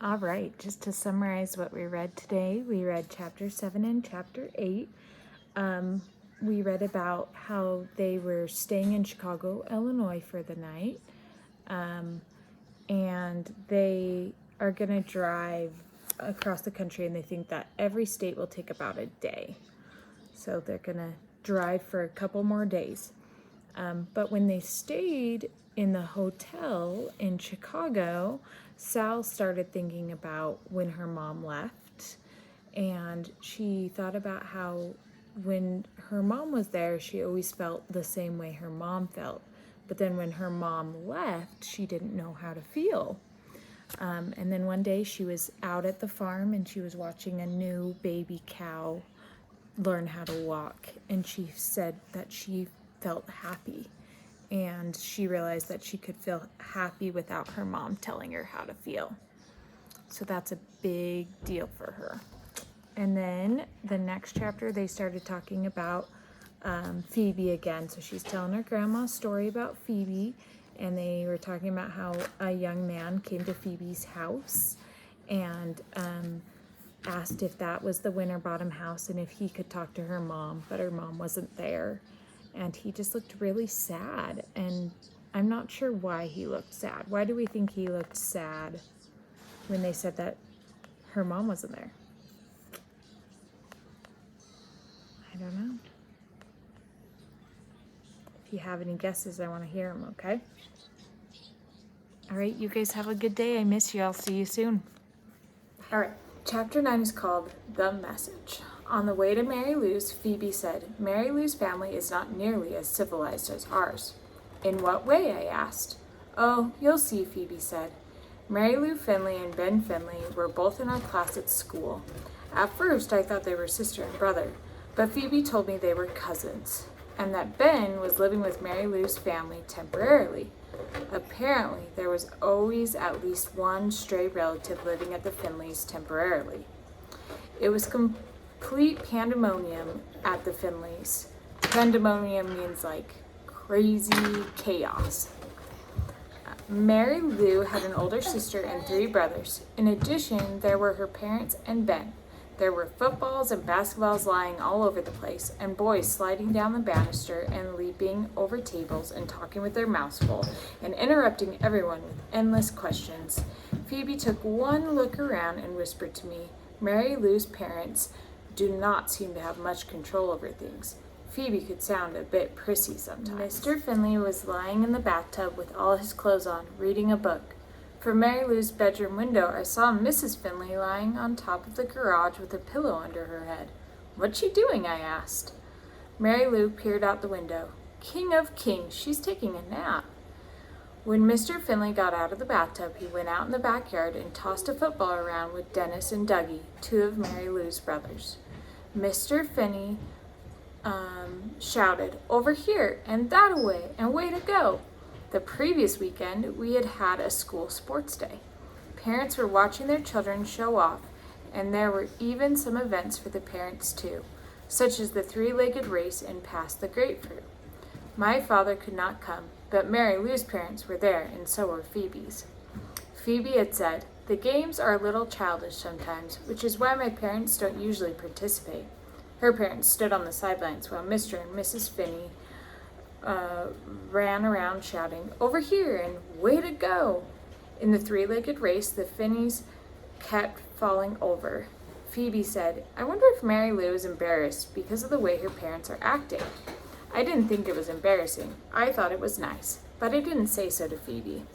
All right, just to summarize what we read today, we read chapter 7 and chapter 8. We read about how they were staying in Chicago, Illinois for the night, and they are going to drive across the country, and they think that every state will take about a day. So they're going to drive for a couple more days. But when they stayed in the hotel in Chicago, Sal started thinking about when her mom left. And she thought about how when her mom was there, she always felt the same way her mom felt. But then when her mom left, she didn't know how to feel. And then one day she was out at the farm and she was watching a new baby cow learn how to walk. And she said that she felt happy. And she realized that she could feel happy without her mom telling her how to feel. So that's a big deal for her. And then the next chapter, they started talking about Phoebe again. So she's telling her grandma a story about Phoebe, and they were talking about how a young man came to Phoebe's house and asked if that was the Winterbottom house and if he could talk to her mom, but her mom wasn't there. And he just looked really sad, and I'm not sure why he looked sad. Why do we think he looked sad when they said that her mom wasn't there? I don't know. If you have any guesses, I want to hear them, okay? All right, you guys have a good day. I miss you. I'll see you soon. All right, chapter 9 is called The Message. On the way to Mary Lou's, Phoebe said, "Mary Lou's family is not nearly as civilized as ours." "In what way?" I asked. "Oh, you'll see," Phoebe said. Mary Lou Finley and Ben Finley were both in our class at school. At first, I thought they were sister and brother, but Phoebe told me they were cousins, and that Ben was living with Mary Lou's family temporarily. Apparently, there was always at least one stray relative living at the Finleys temporarily. It was complete pandemonium at the Finleys. Pandemonium means like crazy chaos. Mary Lou had an older sister and 3 brothers. In addition, there were her parents and Ben. There were footballs and basketballs lying all over the place, and boys sliding down the banister and leaping over tables and talking with their mouths full and interrupting everyone with endless questions. Phoebe took one look around and whispered to me, "Mary Lou's parents do not seem to have much control over things." Phoebe could sound a bit prissy sometimes. Mr. Finley was lying in the bathtub with all his clothes on, reading a book. From Mary Lou's bedroom window, I saw Mrs. Finley lying on top of the garage with a pillow under her head. "What's she doing?" I asked. Mary Lou peered out the window. "King of kings, she's taking a nap." When Mr. Finley got out of the bathtub, he went out in the backyard and tossed a football around with Dennis and Dougie, 2 of Mary Lou's brothers. Mr. Finley shouted, "Over here, and that away, and way to go." The previous weekend, we had had a school sports day. Parents were watching their children show off, and there were even some events for the parents too, such as the 3-legged race and pass the grapefruit. My father could not come, but Mary Lou's parents were there, and so were Phoebe's. Phoebe had said, "The games are a little childish sometimes, which is why my parents don't usually participate." Her parents stood on the sidelines while Mr. and Mrs. Finney ran around shouting, "Over here," and "Way to go." In the 3-legged race, the Finneys kept falling over. Phoebe said, "I wonder if Mary Lou is embarrassed because of the way her parents are acting." I didn't think it was embarrassing. I thought it was nice, but I didn't say so to Phoebe.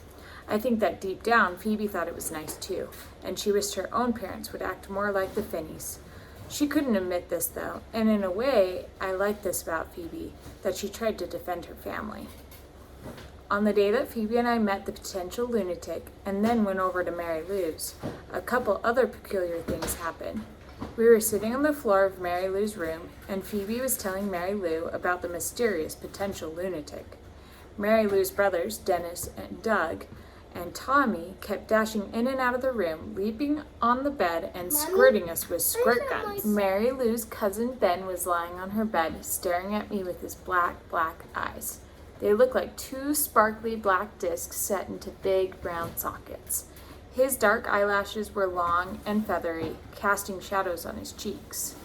I think that deep down, Phoebe thought it was nice too, and she wished her own parents would act more like the Finneys. She couldn't admit this, though, and in a way, I liked this about Phoebe, that she tried to defend her family. On the day that Phoebe and I met the potential lunatic and then went over to Mary Lou's, a couple other peculiar things happened. We were sitting on the floor of Mary Lou's room, and Phoebe was telling Mary Lou about the mysterious potential lunatic. Mary Lou's brothers, Dennis and Doug, and Tommy kept dashing in and out of the room, leaping on the bed and squirting us with squirt guns. Mary Lou's cousin Ben was lying on her bed, staring at me with his black eyes. They looked like 2 sparkly black discs set into big brown sockets. His dark eyelashes were long and feathery, casting shadows on his cheeks.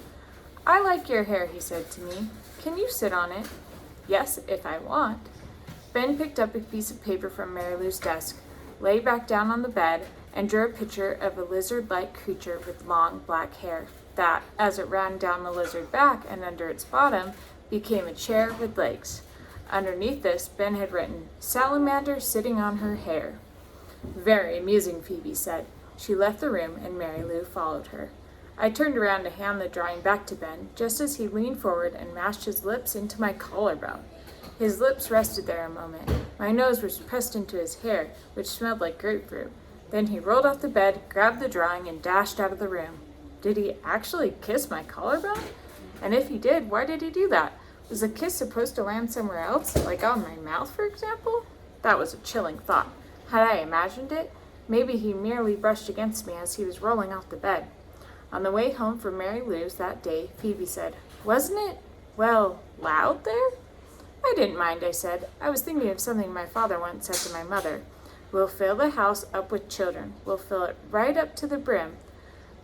"I like your hair," he said to me. "Can you sit on it?" "Yes, if I want." Ben picked up a piece of paper from Mary Lou's desk, lay back down on the bed, and drew a picture of a lizard-like creature with long black hair that, as it ran down the lizard back and under its bottom, became a chair with legs. Underneath this, Ben had written, "Salamander sitting on her hair." "Very amusing," Phoebe said. She left the room, and Mary Lou followed her. I turned around to hand the drawing back to Ben, just as he leaned forward and mashed his lips into my collarbone. His lips rested there a moment. My nose was pressed into his hair, which smelled like grapefruit. Then he rolled off the bed, grabbed the drawing, and dashed out of the room. Did he actually kiss my collarbone? And if he did, why did he do that? Was the kiss supposed to land somewhere else, like on my mouth, for example? That was a chilling thought. Had I imagined it? Maybe he merely brushed against me as he was rolling off the bed. On the way home from Mary Lou's that day, Phoebe said, "Wasn't it, well, loud there?" "I didn't mind," I said. "I was thinking of something my father once said to my mother. 'We'll fill the house up with children. We'll fill it right up to the brim.'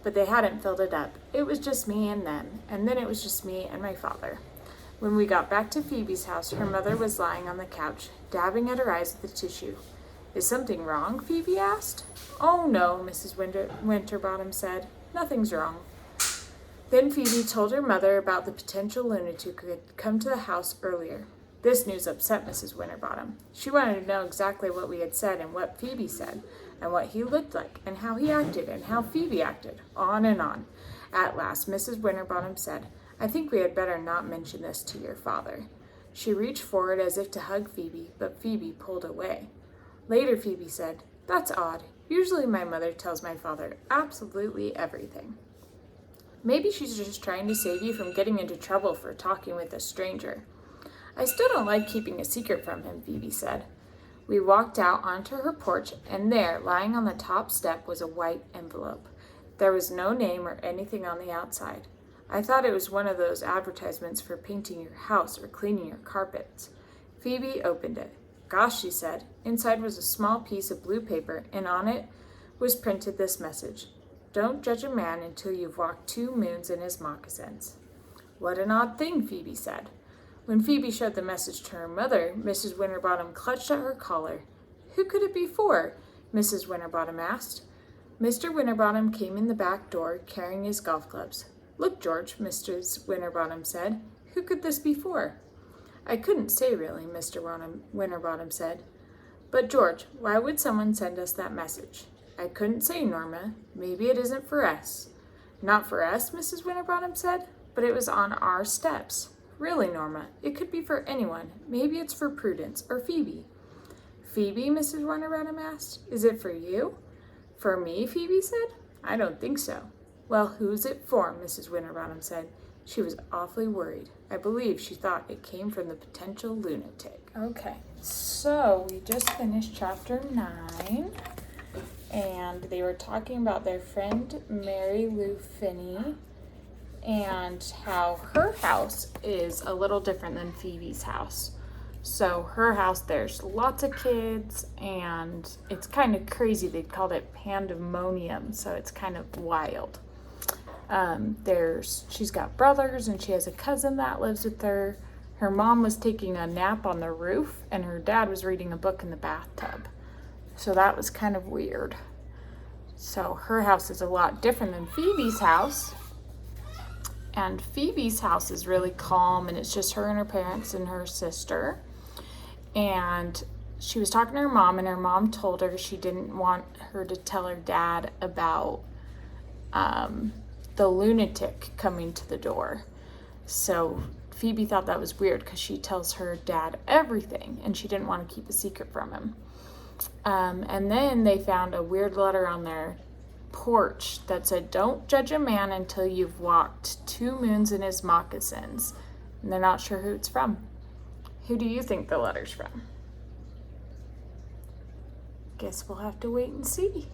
But they hadn't filled it up. It was just me and them, and then it was just me and my father." When we got back to Phoebe's house, her mother was lying on the couch, dabbing at her eyes with a tissue. "Is something wrong?" Phoebe asked. "Oh, no," Mrs. Winterbottom said. "Nothing's wrong." Then Phoebe told her mother about the potential lunatic who had come to the house earlier. This news upset Mrs. Winterbottom. She wanted to know exactly what we had said and what Phoebe said, and what he looked like, and how he acted, and how Phoebe acted, on and on. At last, Mrs. Winterbottom said, "I think we had better not mention this to your father." She reached forward as if to hug Phoebe, but Phoebe pulled away. Later, Phoebe said, "That's odd. Usually my mother tells my father absolutely everything." "Maybe she's just trying to save you from getting into trouble for talking with a stranger." "I still don't like keeping a secret from him," Phoebe said. We walked out onto her porch, and there, lying on the top step, was a white envelope. There was no name or anything on the outside. I thought it was one of those advertisements for painting your house or cleaning your carpets. Phoebe opened it. "Gosh," she said. Inside was a small piece of blue paper, and on it was printed this message: "Don't judge a man until you've walked 2 moons in his moccasins." "What an odd thing," Phoebe said. When Phoebe showed the message to her mother, Mrs. Winterbottom clutched at her collar. "Who could it be for?" Mrs. Winterbottom asked. Mr. Winterbottom came in the back door, carrying his golf clubs. "Look, George," Mrs. Winterbottom said. "Who could this be for?" "I couldn't say, really," Mr. Winterbottom said. "But, George, why would someone send us that message?" "I couldn't say, Norma. Maybe it isn't for us." "Not for us," Mrs. Winterbottom said, "but it was on our steps." "Really, Norma, it could be for anyone. Maybe it's for Prudence or Phoebe." "Phoebe?" Mrs. Winterbottom asked. "Is it for you?" "For me?" Phoebe said. "I don't think so." "Well, who's it for?" Mrs. Winterbottom said. She was awfully worried. I believe she thought it came from the potential lunatic. Okay, so we just finished chapter 9, and they were talking about their friend Mary Lou Finney and how her house is a little different than Phoebe's house. So her house, there's lots of kids, and it's kind of crazy. They called it pandemonium, so it's kind of wild. She's got brothers, and she has a cousin that lives with her. Her mom was taking a nap on the roof, and her dad was reading a book in the bathtub. So that was kind of weird. So her house is a lot different than Phoebe's house. And Phoebe's house is really calm, and it's just her and her parents and her sister. And she was talking to her mom, and her mom told her she didn't want her to tell her dad about the lunatic coming to the door. So Phoebe thought that was weird because she tells her dad everything, and she didn't want to keep a secret from him. And then they found a weird letter on their porch that said, "Don't judge a man until you've walked 2 moons in his moccasins." And they're not sure who it's from. Who do you think the letter's from? Guess we'll have to wait and see.